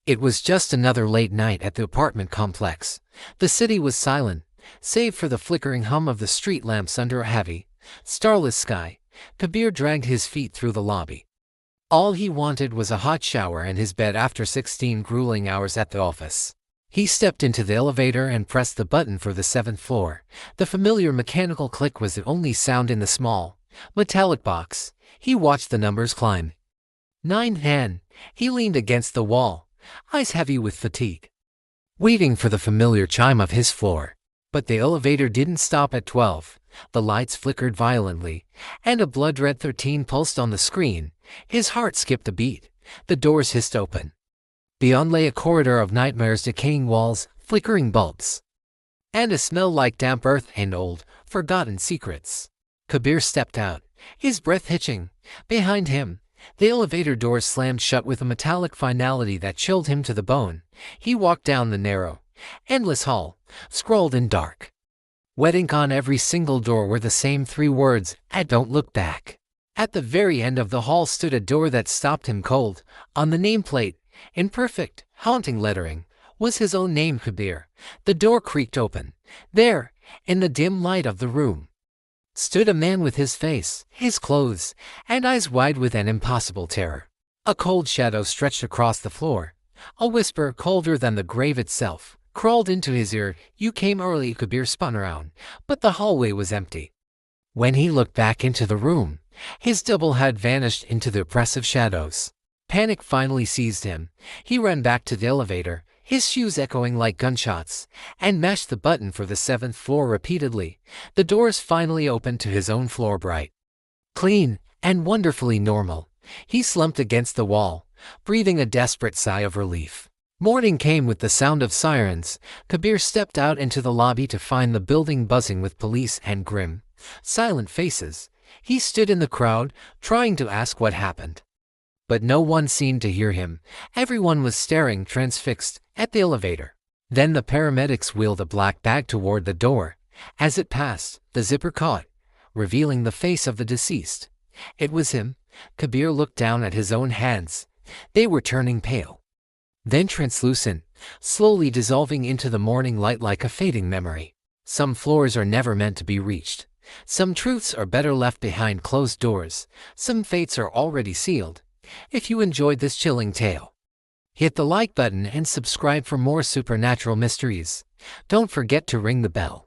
It was just another late night at the apartment complex. The city was silent, save for the flickering hum of the street lamps under a heavy, starless sky. Kabir dragged his feet through the lobby. All he wanted was a hot shower and his bed after 16 grueling hours at the office. He stepped into the elevator and pressed the button for the 7th floor. The familiar mechanical click was the only sound in the small, metallic box. He watched the numbers climb. 910. He leaned against the wall, eyes heavy with fatigue, waiting for the familiar chime of his floor. But the elevator didn't stop at 12. The lights flickered violently, and a blood-red 13 pulsed on the screen. His heart skipped a beat. The doors hissed open. Beyond lay a corridor of nightmares, decaying walls, flickering bulbs, and a smell like damp earth and old, forgotten secrets. Kabir stepped out, his breath hitching. Behind him, the elevator doors slammed shut with a metallic finality that chilled him to the bone. He walked down the narrow, endless hall, scrawled in dark. Wet ink on every single door were the same 3 words, "And don't look back." At the very end of the hall stood a door that stopped him cold. On the nameplate, in perfect, haunting lettering, was his own name, Kabir. The door creaked open. There, in the dim light of the room, stood a man with his face, his clothes, and eyes wide with an impossible terror. A cold shadow stretched across the floor. A whisper, colder than the grave itself, crawled into his ear. "You came early." Kabir spun around, but the hallway was empty. When he looked back into the room, his double had vanished into the oppressive shadows. Panic finally seized him. He ran back to the elevator, his shoes echoing like gunshots, and mashed the button for the 7th floor repeatedly. The doors finally opened to his own floor, bright, clean, and wonderfully normal. He slumped against the wall, breathing a desperate sigh of relief. Morning came with the sound of sirens. Kabir stepped out into the lobby to find the building buzzing with police and grim, silent faces. He stood in the crowd, trying to ask what happened, but no one seemed to hear him. Everyone was staring, transfixed, at the elevator. Then the paramedics wheeled a black bag toward the door. As it passed, the zipper caught, revealing the face of the deceased. It was him. Kabir looked down at his own hands. They were turning pale, then translucent, slowly dissolving into the morning light like a fading memory. Some floors are never meant to be reached. Some truths are better left behind closed doors. Some fates are already sealed. If you enjoyed this chilling tale, hit the like button and subscribe for more supernatural mysteries. Don't forget to ring the bell.